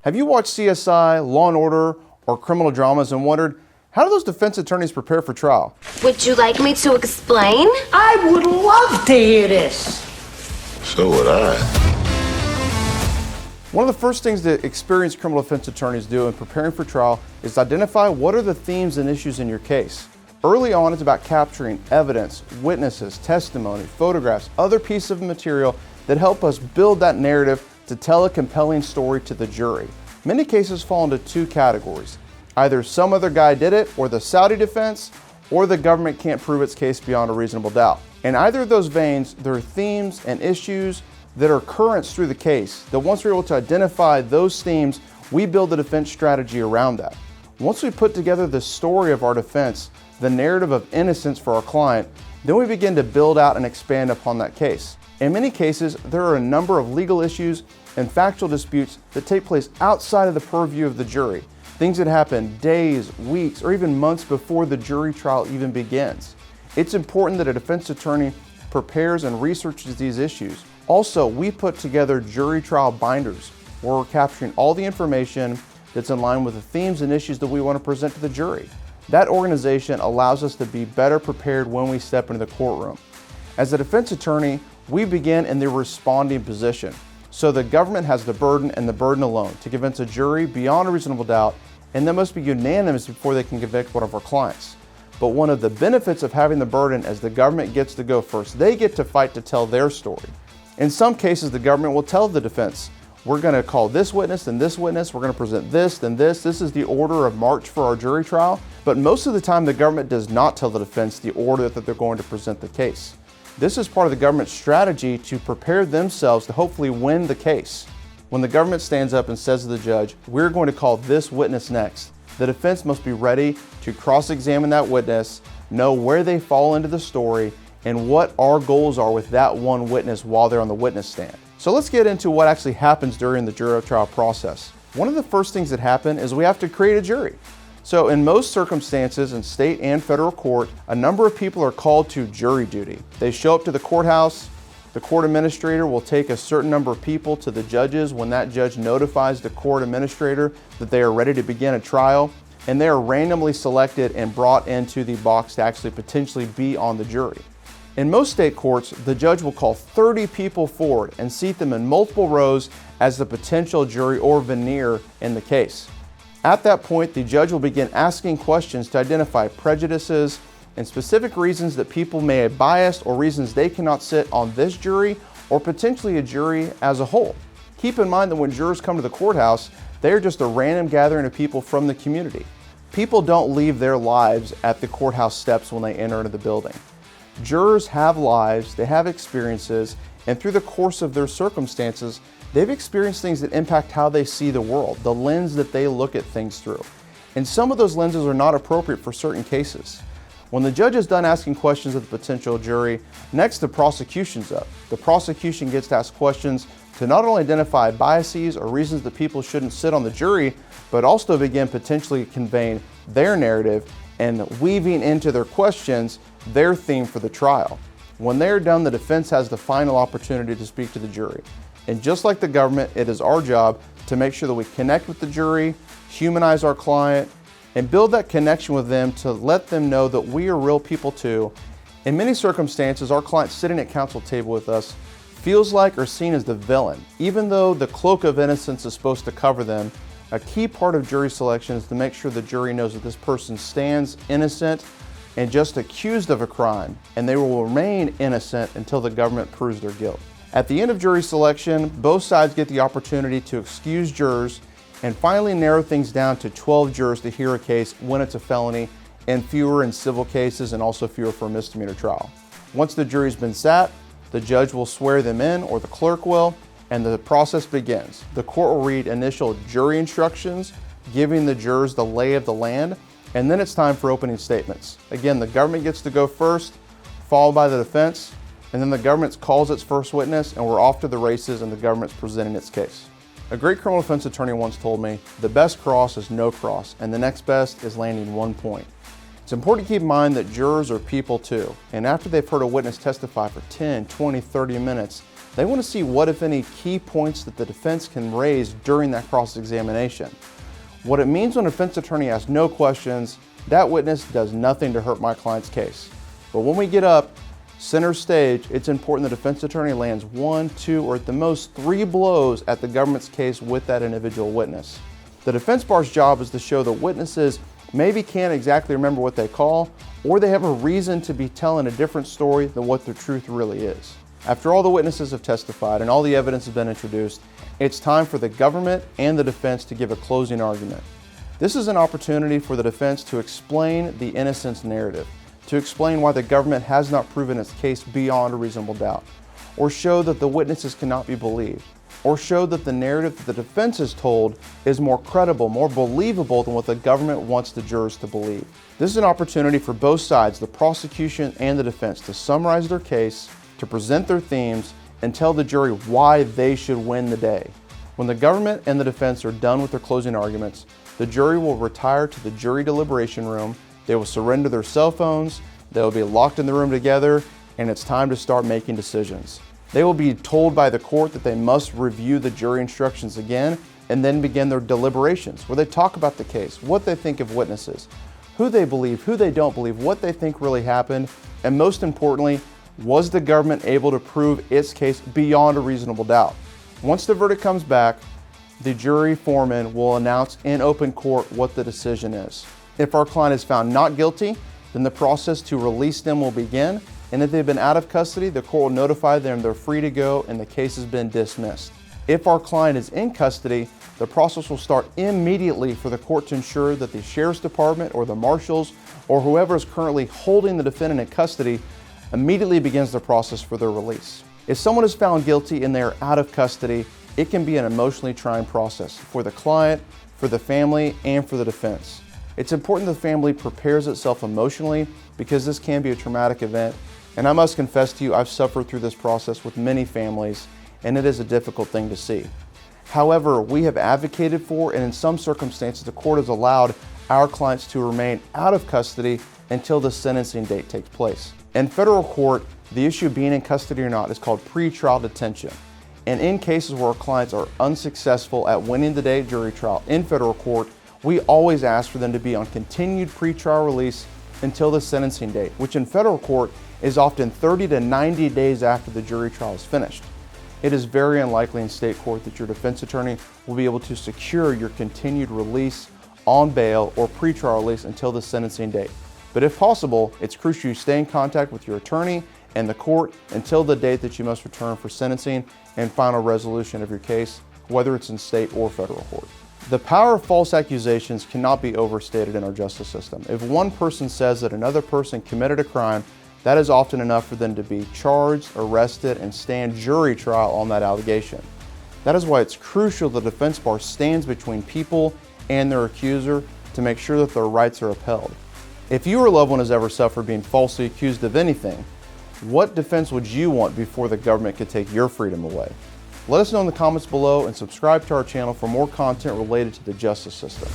Have you watched CSI, Law & Order, or criminal dramas and wondered, how do those defense attorneys prepare for trial? Would you like me to explain? I would love to hear this. So would I. One of the first things that experienced criminal defense attorneys do in preparing for trial is identify what are the themes and issues in your case. Early on, it's about capturing evidence, witnesses, testimony, photographs, other pieces of material that help us build that narrative to tell a compelling story to the jury. Many cases fall into two categories. Either some other guy did it, or the Saudi defense, or the government can't prove its case beyond a reasonable doubt. In either of those veins, there are themes and issues that are currents through the case that once we're able to identify those themes, we build a defense strategy around that. Once we put together the story of our defense, the narrative of innocence for our client, then we begin to build out and expand upon that case. In many cases, there are a number of legal issues and factual disputes that take place outside of the purview of the jury. Things that happen days, weeks, or even months before the jury trial even begins. It's important that a defense attorney prepares and researches these issues. Also, we put together jury trial binders where we're capturing all the information that's in line with the themes and issues that we want to present to the jury. That organization allows us to be better prepared when we step into the courtroom. As a defense attorney, we begin in the responding position. So the government has the burden and the burden alone to convince a jury beyond a reasonable doubt, and that must be unanimous before they can convict one of our clients. But one of the benefits of having the burden is the government gets to go first. They get to fight to tell their story. In some cases, the government will tell the defense, we're going to call this witness, then this witness, we're going to present this, then this. This is the order of march for our jury trial. But most of the time, the government does not tell the defense the order that they're going to present the case. This is part of the government's strategy to prepare themselves to hopefully win the case. When the government stands up and says to the judge, we're going to call this witness next, the defense must be ready to cross-examine that witness, know where they fall into the story, and what our goals are with that one witness while they're on the witness stand. So let's get into what actually happens during the jury trial process. One of the first things that happen is we have to create a jury. So in most circumstances in state and federal court, a number of people are called to jury duty. They show up to the courthouse. The court administrator will take a certain number of people to the judges when that judge notifies the court administrator that they are ready to begin a trial, and they are randomly selected and brought into the box to actually potentially be on the jury. In most state courts, the judge will call 30 people forward and seat them in multiple rows as the potential jury or veneer in the case. At that point, the judge will begin asking questions to identify prejudices and specific reasons that people may have biased or reasons they cannot sit on this jury or potentially a jury as a whole. Keep in mind that when jurors come to the courthouse, they are just a random gathering of people from the community. People don't leave their lives at the courthouse steps when they enter into the building. Jurors have lives, they have experiences, and through the course of their circumstances, they've experienced things that impact how they see the world, the lens that they look at things through. And some of those lenses are not appropriate for certain cases. When the judge is done asking questions of the potential jury, next the prosecution's up. The prosecution gets to ask questions to not only identify biases or reasons that people shouldn't sit on the jury, but also begin potentially conveying their narrative and weaving into their questions their theme for the trial. When they're done, the defense has the final opportunity to speak to the jury. And just like the government, it is our job to make sure that we connect with the jury, humanize our client, and build that connection with them to let them know that we are real people too. In many circumstances, our client sitting at counsel table with us feels like or seen as the villain. Even though the cloak of innocence is supposed to cover them, a key part of jury selection is to make sure the jury knows that this person stands innocent and just accused of a crime, and they will remain innocent until the government proves their guilt. At the end of jury selection, both sides get the opportunity to excuse jurors and finally narrow things down to 12 jurors to hear a case when it's a felony, and fewer in civil cases and also fewer for a misdemeanor trial. Once the jury's been sat, the judge will swear them in, or the clerk will, and the process begins. The court will read initial jury instructions, giving the jurors the lay of the land, and then it's time for opening statements. Again, the government gets to go first, followed by the defense, and then the government calls its first witness, and we're off to the races, and the government's presenting its case. A great criminal defense attorney once told me, the best cross is no cross, and the next best is landing 1 point. It's important to keep in mind that jurors are people too, and after they've heard a witness testify for 10, 20, 30 minutes, They want to see what, if any, key points that the defense can raise during that cross-examination. What it means when a defense attorney asks no questions, that witness does nothing to hurt my client's case. But when we get up center stage, it's important the defense attorney lands 1, 2, or at the most 3 blows at the government's case with that individual witness. The defense bar's job is to show the witnesses maybe can't exactly remember what they call, or they have a reason to be telling a different story than what the truth really is. After all the witnesses have testified and all the evidence has been introduced, it's time for the government and the defense to give a closing argument. This is an opportunity for the defense to explain the innocence narrative, to explain why the government has not proven its case beyond a reasonable doubt, or show that the witnesses cannot be believed, or show that the narrative that the defense is told is more credible, more believable than what the government wants the jurors to believe. This is an opportunity for both sides, the prosecution and the defense, to summarize their case, to present their themes, and tell the jury why they should win the day. When the government and the defense are done with their closing arguments, the jury will retire to the jury deliberation room, they will surrender their cell phones, they will be locked in the room together, and it's time to start making decisions. They will be told by the court that they must review the jury instructions again and then begin their deliberations, where they talk about the case, what they think of witnesses, who they believe, who they don't believe, what they think really happened, and most importantly, was the government able to prove its case beyond a reasonable doubt? Once the verdict comes back, the jury foreman will announce in open court what the decision is. If our client is found not guilty, then the process to release them will begin, and if they've been out of custody, the court will notify them they're free to go and the case has been dismissed. If our client is in custody, the process will start immediately for the court to ensure that the sheriff's department or the marshals or whoever is currently holding the defendant in custody immediately begins the process for their release. If someone is found guilty and they are out of custody, it can be an emotionally trying process for the client, for the family, and for the defense. It's important the family prepares itself emotionally because this can be a traumatic event. And I must confess to you, I've suffered through this process with many families, and it is a difficult thing to see. However, we have advocated for, and in some circumstances, the court has allowed our clients to remain out of custody until the sentencing date takes place. In federal court, the issue of being in custody or not is called pretrial detention. And in cases where our clients are unsuccessful at winning the day of jury trial in federal court, we always ask for them to be on continued pretrial release until the sentencing date, which in federal court is often 30 to 90 days after the jury trial is finished. It is very unlikely in state court that your defense attorney will be able to secure your continued release on bail or pretrial release until the sentencing date. But if possible, it's crucial you stay in contact with your attorney and the court until the date that you must return for sentencing and final resolution of your case, whether it's in state or federal court. The power of false accusations cannot be overstated in our justice system. If one person says that another person committed a crime, that is often enough for them to be charged, arrested, and stand jury trial on that allegation. That is why it's crucial the defense bar stands between people and their accuser to make sure that their rights are upheld. If you or a loved one has ever suffered being falsely accused of anything, what defense would you want before the government could take your freedom away? Let us know in the comments below and subscribe to our channel for more content related to the justice system.